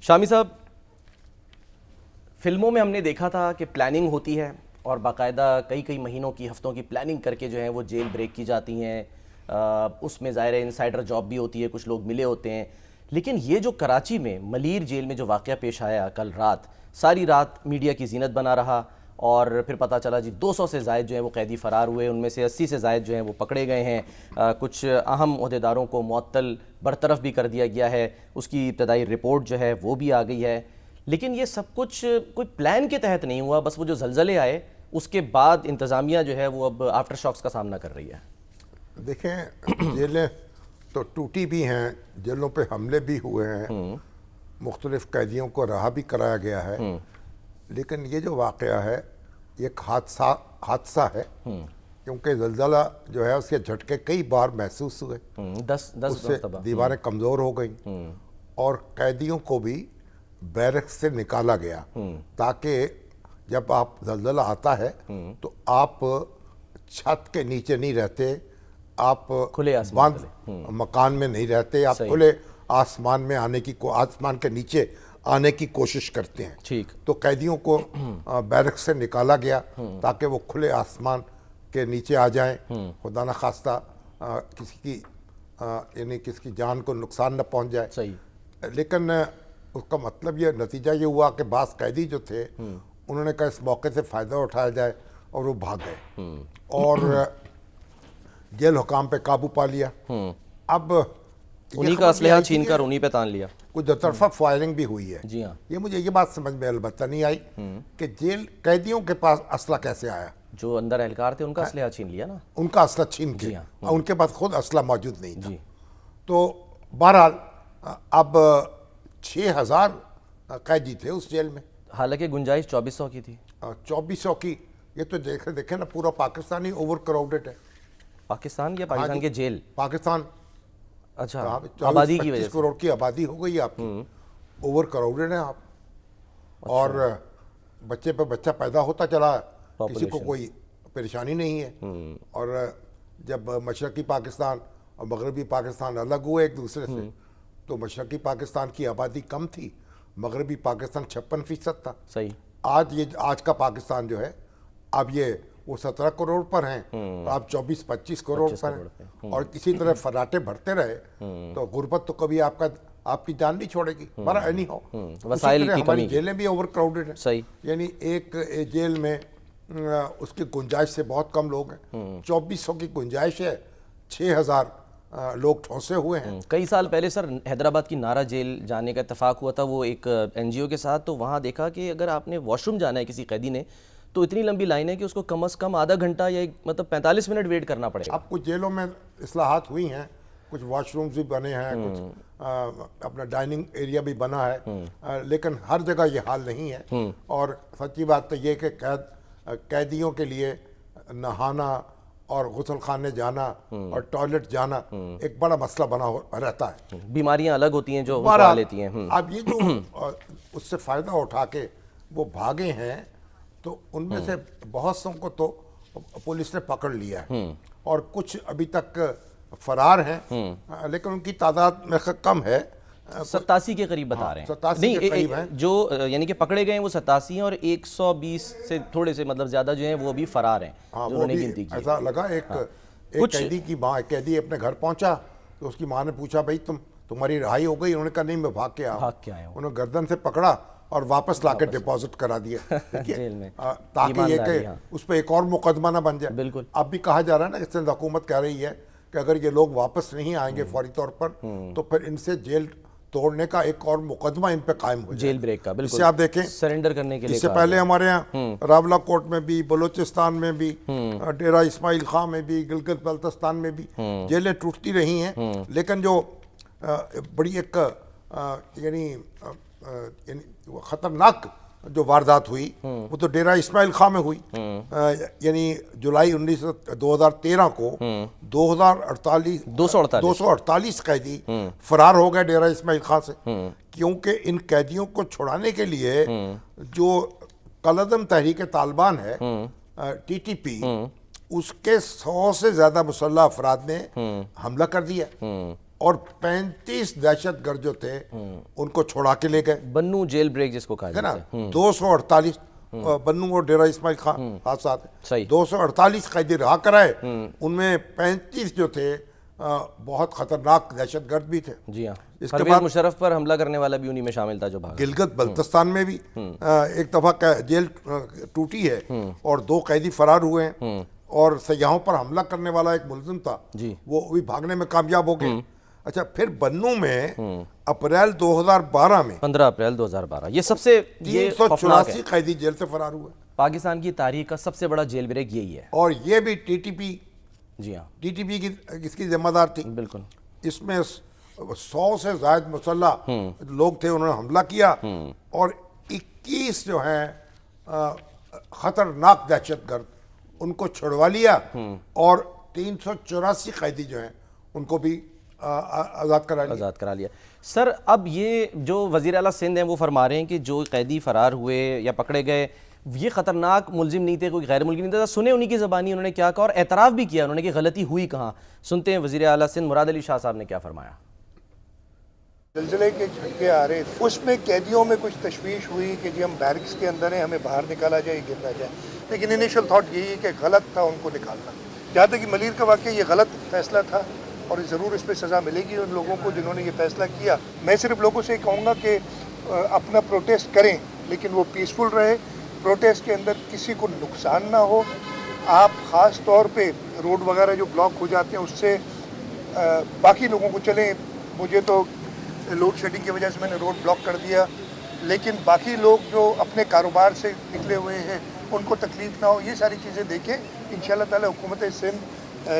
शामी साहब, फिल्मों में हमने देखा था कि प्लानिंग होती है और बाकायदा कई कई महीनों की, हफ्तों की प्लानिंग करके जो है वो जेल ब्रेक की जाती हैं। उसमें ज़ाहिर है इनसाइडर जॉब भी होती है, कुछ लोग मिले होते हैं। लेकिन ये जो कराची में मलीर जेल में जो वाक़या पेश आया कल रात, सारी रात मीडिया की जीनत बना रहा और फिर पता चला जी 200 से ज़ायद जो है वो कैदी फ़रार हुए, उनमें से 80 से ज़ायद जो हैं वो पकड़े गए हैं। कुछ अहम ओहदेदारों को मुअत्तल बरतरफ भी कर दिया गया है, उसकी इब्तदाई रिपोर्ट जो है वो भी आ गई है। लेकिन ये सब कुछ कोई प्लान के तहत नहीं हुआ, बस वो जो ज़लज़ले आए उसके बाद इंतज़ामिया जो है वो अब आफ्टर शॉक्स का सामना कर रही है। देखें, जेलें तो टूटी भी हैं, जेलों पे हमले भी हुए हैं, मुख्तलिफ कैदियों को रहा भी कराया गया है। लेकिन ये जो वाक़या है एक हादसा है, क्योंकि ज़लज़ला जो है उसके झटके कई बार महसूस हुए। 10 उससे दीवारें कमज़ोर हो गई और कैदियों को भी बैरक से निकाला गया, ताकि जब आप ज़लज़ला आता है तो आप छत के नीचे नहीं रहते, आप खुले आसमान मकान में नहीं रहते, आप खुले आसमान में आसमान के नीचे आने की कोशिश करते हैं। ठीक। तो कैदियों को बैरक से निकाला गया ताकि वो खुले आसमान के नीचे आ जाएं, खुदा न खास्ता किसी की यानी किसी की जान को नुकसान न पहुंच जाए। सही। लेकिन उसका मतलब ये नतीजा ये हुआ कि बास कैदी जो थे उन्होंने कहा इस मौके से फ़ायदा उठाया जाए और वो भाग गए और जेल हुकाम पे काबू पा लिया। अब उन्हीं का असलहा छीन कर उन्हीं पे तान लिया। कुछ दोतरफा फायरिंग भी हुई है। जी हाँ। ये मुझे ये बात समझ में अलबत्ता नहीं आई कि जेल कैदियों के पास असला कैसे आया। जो अंदर एहलकार थे उनका असलहा छीन लिया ना, उनका असला छीन के, हाँ। और उनके पास खुद असला मौजूद नहीं था। जी। तो बहरहाल अब 6000 कैदी थे उस जेल में, हालांकि गुंजाइश 2400 की थी। 2400 की। ये तो देखे ना, पूरा पाकिस्तान ही ओवर क्राउडेड है। पाकिस्तान या पाकिस्तान के जेल? पाकिस्तान। अच्छा, आबादी की वजह से 25 करोड़ की आबादी हो गई आपकी, ओवर क्राउडेड है आप। अच्छा। और बच्चे पे बच्चा पैदा होता चला, किसी को कोई परेशानी नहीं है। और जब मशरक़ी पाकिस्तान और मगरबी पाकिस्तान अलग हुए एक दूसरे से, तो मशरक़ी पाकिस्तान की आबादी कम थी, मगरबी पाकिस्तान 56% था। सही। आज का पाकिस्तान जो है, अब ये वो 17 करोड़ पर हैं, तो आप 24-25 करोड़ पर हैं। और इसी तरह फराटे भरते रहे तो गुर्बत तो कभी आपकी जान नहीं छोड़ेगी। बड़ा एनी हो, वसाइल की हमारी कमी। जेलें भी ओवर क्राउडेड हैं। सही। यानी एक जेल में उसकी गुंजाइश से बहुत कम लोग हैं। 2400 की गुंजाइश है, 6000 लोग ठोंसे हुए हैं। कई साल पहले सर हैदराबाद की नारा जेल जाने का इत्तेफाक हुआ था, वो एक NGO के साथ। तो वहाँ देखा कि अगर आपने वॉशरूम जाना है किसी कैदी ने, तो इतनी लंबी लाइन है कि उसको कम से कम आधा घंटा या मतलब 45 मिनट वेट करना पड़ेगा। अब कुछ जेलों में इस्लाहात हुई हैं, कुछ वॉशरूम्स भी बने हैं, कुछ अपना डाइनिंग एरिया भी बना है, लेकिन हर जगह ये हाल नहीं है। और सच्ची बात तो ये कि कैदियों के लिए नहाना और गुसल खाने जाना और टॉयलेट जाना एक बड़ा मसला बना रहता है। बीमारियां अलग होती हैं जो उठा लेती हैं। अब ये जो उससे फ़ायदा उठा के वो भागे हैं, तो उनमें से बहुत सौ को तो पुलिस ने पकड़ लिया है और कुछ अभी तक फरार हैं, लेकिन उनकी तादाद में कम है। 87 के करीब बता रहे हैं। 87 के करीब हैं जो यानी कि पकड़े गए हैं वो 87 हैं और 120 से थोड़े से मतलब ज़्यादा जो हैं वो भी फरार हैं। हाँ, जो वो भी गिनती की। ऐसा लगा। एक कैदी की माँ, कैदी अपने घर पहुंचा तो उसकी माँ ने पूछा, भाई तुम्हारी रिहाई हो गई? उन्होंने कहा नहीं, मैं भाग के आया हूँ। उन्होंने गर्दन से पकड़ा और वापस लाके डिपॉजिट करा दिया जेल में, ताकि ये कि उस पर एक और मुकदमा ना बन जाए। बिल्कुल। अब भी कहा जा रहा है ना, इससे हुकूमत कह रही है कि अगर ये लोग वापस नहीं आएंगे फौरी तौर पर, तो फिर इनसे जेल तोड़ने का एक और मुकदमा इन पे कायम हो जाए, जेल ब्रेक का। बिल्कुल। इससे आप देखें, सरेंडर करने के लिए। इससे पहले हमारे यहाँ रावला कोट में भी, बलूचिस्तान में भी, डेरा इस्माइल खां में भी, गिलगित बल्तिस्तान में भी जेलें टूटती रही हैं। लेकिन जो बड़ी एक यानी खतरनाक जो वारदात हुई वो तो डेरा इस्माइल खां में हुई। यानी जुलाई 2013 को 248 कैदी फरार हो गए डेरा इस्माइल खां से, क्योंकि इन कैदियों को छुड़ाने के लिए जो कलअदम तहरीक तालिबान है, TTP, उसके 100 से ज्यादा मुसल्लह अफराद ने हमला कर दिया और 35 दहशतगर्द जो थे उनको छोड़ा के ले गए, बन्नू जेल ब्रेक जिसको कहा है जाता ना। है। 248 बन्नू और डेरा इस्माइल खान साथ साथ सही। 248 कैदी रहा कराए, उनमें 35 जो थे बहुत खतरनाक दहशतगर्द भी थे। जी हाँ, इसके परवेज बाद मुशर्रफ पर हमला करने वाला भी उन्हीं में शामिल था जो भागा। गिलगित बल्तिस्तान में भी एक दफा जेल टूटी है और 2 कैदी फरार हुए हैं, और सयाहों पर हमला करने वाला एक मुलजिम था जी। वो भी भागने में कामयाब हो गए। अच्छा, फिर बन्नू में अप्रैल 2012 में 15 अप्रैल 2012 ये सबसे ये खौफनाक 384 है। कैदी जेल से फरार हुए, पाकिस्तान की तारीख का सबसे बड़ा जेल ब्रेक यही है। और ये भी टीटीपी जी हाँ, की इसकी जिम्मेदार थी। बिल्कुल। इसमें 100 से ज्यादा मुसल्लह लोग थे, उन्होंने हमला किया, और 21 जो हैं खतरनाक दहशतगर्द उनको छुड़वा लिया, और 384 कैदी जो हैं उनको भी आज़ाद करा लिया। सर, अब ये जो वज़ीर आला सिंध हैं वो फरमा रहे हैं कि जो कैदी फरार हुए या पकड़े गए ये ख़तरनाक मुलजिम नहीं थे, कोई गैर मुल्की नहीं था। सुने उन्हीं की ज़बानी उन्होंने क्या कहा और एतराफ़ भी किया उन्होंने कि गलती हुई कहाँ। सुनते हैं वज़ीर आला सिंध मुराद अली शाह साहब ने क्या फरमाया। ज़िलज़िले के झटके आ रहे थे, उसमें कैदियों में कुछ तशवीश हुई कि जी हम बैरिक्स के अंदर हैं, हमें बाहर निकाला जाए, गिरना जाए, लेकिन इनिशियल थाट यही है कि गलत था उनको निकालना। जहाँ तक कि मलीर का वाक़या ये गलत फैसला था और ज़रूर इस पर सज़ा मिलेगी उन लोगों को जिन्होंने ये फैसला किया। मैं सिर्फ लोगों से कहूँगा कि अपना प्रोटेस्ट करें, लेकिन वो पीसफुल रहे, प्रोटेस्ट के अंदर किसी को नुकसान ना हो। आप ख़ास तौर पे रोड वगैरह जो ब्लॉक हो जाते हैं उससे बाकी लोगों को चलें। मुझे तो लोड शेडिंग की वजह से मैंने रोड ब्लॉक कर दिया, लेकिन बाकी लोग जो अपने कारोबार से निकले हुए हैं उनको तकलीफ ना हो, ये सारी चीज़ें देखें। इंशाअल्लाह ताला हुकूमत सिंध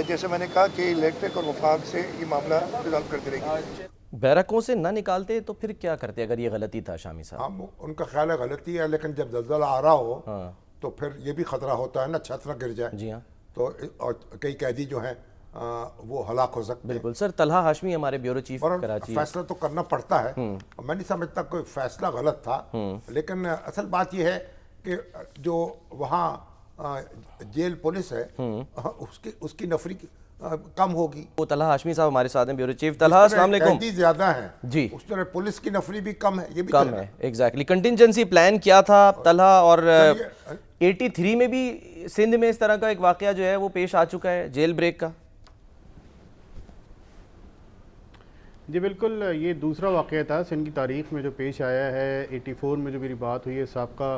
जैसे मैंने कहा कि इलेक्ट्रिक और वफाक से ये मामला रिजॉल्व करती रहेगी। बैरकों से ना निकालते तो फिर क्या करते अगर ये गलती था शामी साहब? हाँ, उनका ख्याल है गलती है, लेकिन जब ज़लज़ला आ रहा हो तो फिर ये भी खतरा होता है ना, छत ना गिर जाए। जी हाँ, तो और कई कैदी जो हैं वो हलाक हो सकते हैं। बिल्कुल। सर, तलहा हाशमी हमारे ब्यूरो चीफ और कराची। फैसला तो करना पड़ता है, मैं नहीं समझता कोई फैसला गलत था, लेकिन असल बात यह है कि जो वहाँ जेल पुलिस है उसकी नफरी कम होगी। वो तलहा हाशमी साहब हमारे साथ हैं, ब्यूरो चीफ। तलहा, अस्सलाम वालेकुम। कैदी ज्यादा हैं जी, उस तरह पुलिस की नफरी भी कम है, ये भी कम है। एग्जैक्टली। कंटिजेंसी प्लान क्या था तलहा? और 83 में भी सिंध में इस तरह का एक वाकया जो है वो पेश आ चुका है जेल ब्रेक का। जी बिल्कुल, ये दूसरा वाक़या था सिंध की तारीख़ में जो पेश आया है। 84 में जो मेरी बात हुई है साबका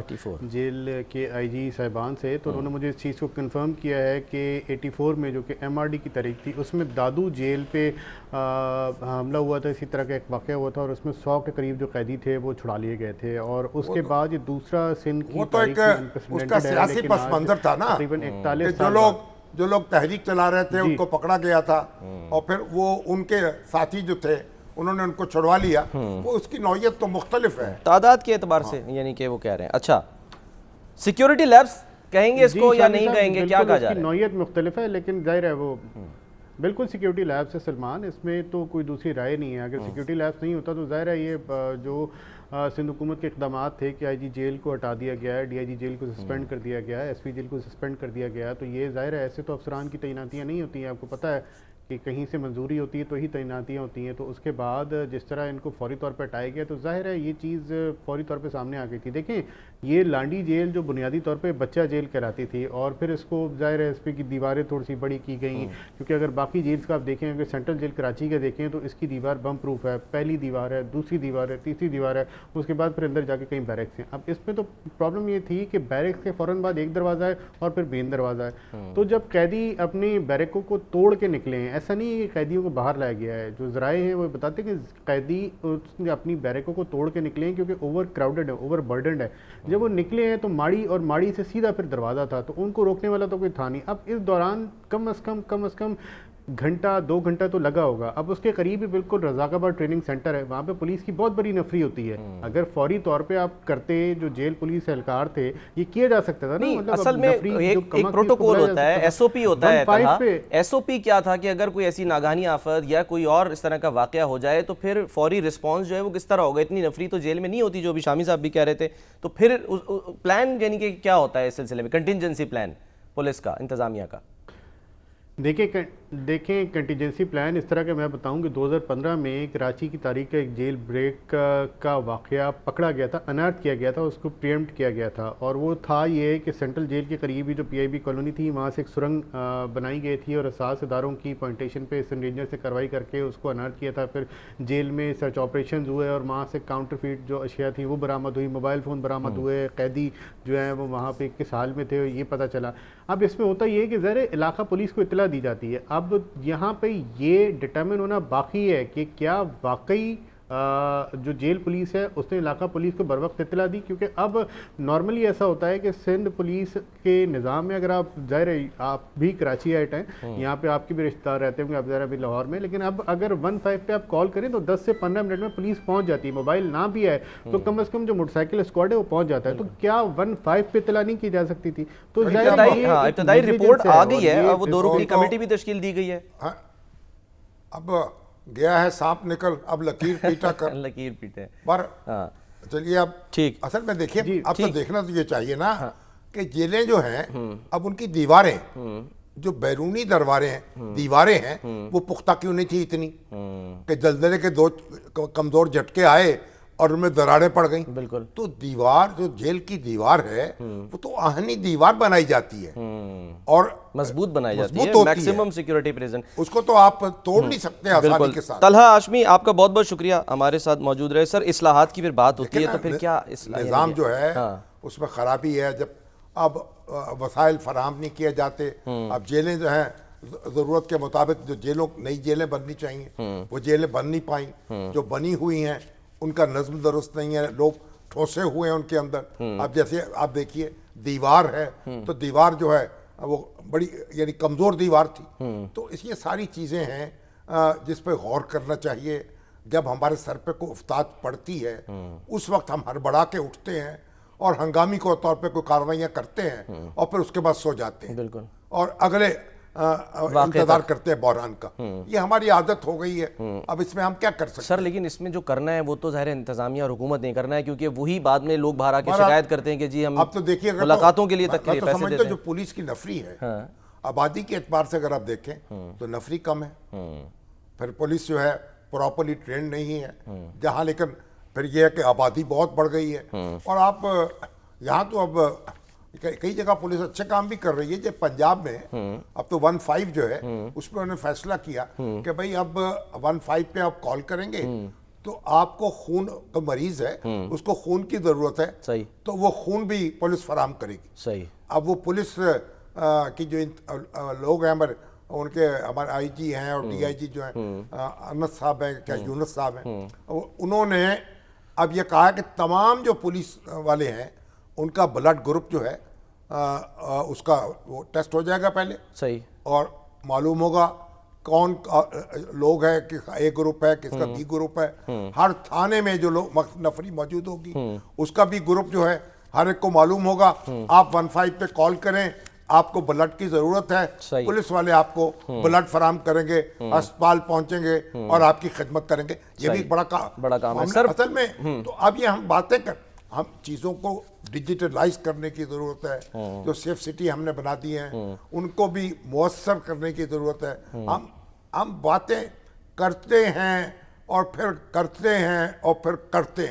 जेल के आईजी साहिबान से, तो उन्होंने मुझे इस चीज़ को कंफर्म किया है कि 84 में जो कि एमआरडी की तारीख थी उसमें दादू जेल पे हमला हुआ था, इसी तरह का एक वाक़या हुआ था और उसमें 100 के करीब जो कैदी थे वो छुड़ा लिए गए थे। और उसके बाद ये दूसरा सिंध की तारीख उसका सियासी पस मंजर था ना, तकरीबन 41 जो लोग तहरीक चला रहे थे उनको पकड़ा गया था और फिर वो उनके साथी जो थे उन्होंने उनको छुड़वा लिया। वो उसकी नौयत तो मुख्तलिफ है तादाद के एतबार से, यानी कि वो कह रहे हैं। अच्छा, सिक्योरिटी लैब्स कहेंगे इसको या नहीं कहेंगे, क्या कहा जा रहा है? नौयत मुख्तलिफ है, लेकिन जाहिर है वो बिल्कुल सिक्योरिटी लैब्स है सलमान, इसमें तो कोई दूसरी राय नहीं है। अगर सिक्योरिटी लैब्स नहीं होता तो जाहिर है ये जो सिंध हुकूमत के इक़दाम थे कि आईजी जेल को हटा दिया गया है, डीआईजी जेल को सस्पेंड कर दिया गया है, एसपी जेल को सस्पेंड कर दिया गया है, तो ये जाहिर है ऐसे तो अफसरान की तैनातियाँ नहीं होती हैं। आपको पता है कि कहीं से मंजूरी होती है तो ही तैनातियाँ होती हैं। तो उसके बाद जिस तरह इनको फौरी तौर पर हटाया गया तो जाहिर है ये चीज़ फौरी तौर पे सामने आ गई थी। देखें, ये लांडी जेल जो बुनियादी तौर पे बच्चा जेल कहलाती थी और फिर इसको जाहिर है इस पर की दीवारें थोड़ी सी बड़ी की गई, क्योंकि अगर बाकी जेल्स का आप देखें, अगर सेंट्रल जेल कराची का देखें तो इसकी दीवार बम प्रूफ है, पहली दीवार है, दूसरी दीवार है, तीसरी दीवार है, उसके बाद फिर अंदर जाके कई बैरक्स हैं। अब इसमें तो प्रॉब्लम ये थी कि बैरक्स के फ़ौरन बाद एक दरवाज़ा है और फिर मेन दरवाज़ा है। तो जब कैदी अपनी बैरकों को तोड़ के निकले हैं, ऐसा नहीं है कि कैदियों को बाहर लाया गया है, जो ज़राए हैं वो बताते हैं कि कैदी अपनी बैरकों को तोड़ के निकले हैं क्योंकि ओवर क्राउडेड है, ओवर बर्डनड है। जब वो निकले हैं तो माड़ी और माड़ी से सीधा फिर दरवाज़ा था, तो उनको रोकने वाला तो कोई था नहीं। अब इस दौरान कम अज़ कम घंटा 2 घंटा तो लगा होगा। अब उसके करीब ही बिल्कुल रज़ाकाबाद ट्रेनिंग सेंटर है, वहाँ पे पुलिस की बहुत बड़ी नफरी होती है। अगर फौरी तौर पे आप करते, जो जेल पुलिस एहलकार थे, ये किया जा सकता था ना। नहीं, मतलब असल में एक प्रोटोकॉल होता है, एसओपी होता है। एसओपी क्या था कि अगर कोई ऐसी नागानी आफत या कोई और इस तरह का वाकया हो जाए तो फिर फौरी रिस्पॉन्स जो है वो किस तरह होगा। इतनी नफरी तो जेल में नहीं होती, जो अभी शामी साहब भी कह रहे थे। तो फिर प्लान यानी कि क्या होता है इस सिलसिले में, कंटिजेंसी प्लान पुलिस का, इंतजामिया का? देखिए देखें, कंटीजेंसी प्लान इस तरह का मैं बताऊं कि 2015 में कराची की तारीख का एक जेल ब्रेक का वाक़या पकड़ा गया था, अनर्थ किया गया था, उसको प्रीएम्प्ट किया गया था। और वो था ये कि सेंट्रल जेल के करीब ही जो पीआईबी कॉलोनी थी, वहाँ से एक सुरंग बनाई गई थी और असास इदारों की पॉइंटेशन पे सन रेंजर से कार्रवाई करके उसको अनर्थ किया था। फिर जेल में सर्च ऑपरेशन हुए और वहाँ से काउंटरफीट जो अशिया थी वो बरामद हुई, मोबाइल फ़ोन बरामद हुए, कैदी जो हैं वो वहाँ पे किस हाल में थे ये पता चला। अब इसमें होता ये है कि ज़रा इलाका पुलिस को इतला दी जाती है। अब यहाँ पे ये डिटरमिन होना बाकी है कि क्या वाकई जो जेल पुलिस है उसने इलाका पुलिस को बर वक्त इतला दी, क्योंकि अब नॉर्मली ऐसा होता है कि सिंध पुलिस के निज़ाम में, अगर आप ज़ाहिर है आप भी कराची आइट हैं, यहाँ पे आपके भी रिश्तेदार रहते होंगे, आप ज़रा भी लाहौर में, लेकिन अब अगर 15 पे आप कॉल करें तो 10 से 15 मिनट में पुलिस पहुँच जाती है। मोबाइल ना भी है तो कम से कम जो मोटरसाइकिल स्क्वाड है वो पहुँच जाता है। तो क्या 15 पे इतला नहीं की जा सकती थी? तो इब्तदाई रिपोर्ट आ गई है, वो 2 रुकनी कमेटी भी तश्कील दी गई है। अब गया है सांप निकल, अब लकीर पीटा कर लकीर पीटे पर चलिए अब ठीक। असल में देखिए, अब तो ठीक। देखना तो ये चाहिए ना कि जेलें जो हैं अब उनकी दीवारें, जो बैरूनी दीवारें हैं वो पुख्ता क्यों नहीं थी इतनी कि जलजले के 2 कमजोर झटके आए और उनमें दरारें पड़ गई। बिल्कुल। तो दीवार, जो जेल की दीवार है वो तो आहनी दीवार बनाई जाती है और मजबूत बनाई जाती मजबूत है, होती मैक्सिमम सिक्योरिटी प्रेजेंट। उसको तो आप तोड़ नहीं सकते आसानी के साथ। तलहा हाशमी, आपका बहुत बहुत शुक्रिया हमारे साथ मौजूद रहे। सर, इस्लाहात की फिर बात होती है तो फिर क्या निज़ाम जो है उसमें खराबी है, जब अब वसाइल फराहम नहीं किए जाते। अब जेलें जो हैं ज़रूरत के मुताबिक, जो जेलों नई जेलें बननी चाहिए वो जेलें बन नहीं पाई, जो बनी हुई हैं उनका नज़्म दुरुस्त नहीं है, लोग ठोसे हुए हैं उनके अंदर। अब जैसे आप देखिए दीवार है तो दीवार जो है वो बड़ी यानी कमज़ोर दीवार थी। तो ये सारी चीज़ें हैं जिस पर गौर करना चाहिए। जब हमारे सर पे कोई उफ्ताद पड़ती है उस वक्त हम हड़बड़ा के उठते हैं और हंगामी के तौर पे कोई कार्रवाइयाँ करते हैं और फिर उसके बाद सो जाते हैं। बिल्कुल। और अगले इंतजार करते हैं बहरान का। ये हमारी आदत हो गई है। अब इसमें हम क्या कर सकते हैं? सर, लेकिन इसमें जो करना है वो तो ज़ाहिर इंतजामिया और हुकूमत नहीं करना है, क्योंकि वही बाद में लोग बाहर आके शिकायत करते हैं कि जी हम अब तो देखिए मुलाकातों के लिए तक के लिए पैसे समझते देते हैं। जो पुलिस की नफरी है आबादी के एतबार से अगर आप देखें तो नफरी कम है। फिर पुलिस जो है प्रॉपरली ट्रेंड नहीं है जहाँ, लेकिन फिर यह है कि आबादी बहुत बढ़ गई है। और आप यहाँ तो अब कई जगह पुलिस अच्छे काम भी कर रही है। जब पंजाब में अब तो 15 जो है उसमें उन्होंने फैसला किया कि भाई अब 15 पे आप कॉल करेंगे तो आपको खून, तो मरीज है उसको खून की जरूरत है, सही, तो वो खून भी पुलिस फराहम करेगी। सही। अब वो पुलिस की जो लोग हैं उनके हमारे आईजी हैं और डीआईजी जो हैं अहमद साहब हैं, क्या यूनुस साहब हैं, उन्होंने अब ये कहा कि तमाम जो पुलिस वाले हैं उनका ब्लड ग्रुप जो है उसका वो टेस्ट हो जाएगा पहले, सही, और मालूम होगा कौन लोग है, किसका ए ग्रुप है, किसका बी ग्रुप है। हर थाने में जो लोग नफरी मौजूद होगी उसका भी ग्रुप जो है हर एक को मालूम होगा। आप 15 पे कॉल करें, आपको ब्लड की जरूरत है, पुलिस वाले आपको ब्लड फराहम करेंगे, अस्पताल पहुंचेंगे और आपकी खिदमत करेंगे। ये भी बड़ा काम है सर। असल में तो अब ये हम बातें कर, हम चीज़ों को डिजिटलाइज करने की ज़रूरत है। जो सेफ सिटी हमने बना दी हैं उनको भी मुयस्सर करने की ज़रूरत है। हम बातें करते हैं और फिर करते हैं और फिर करते हैं।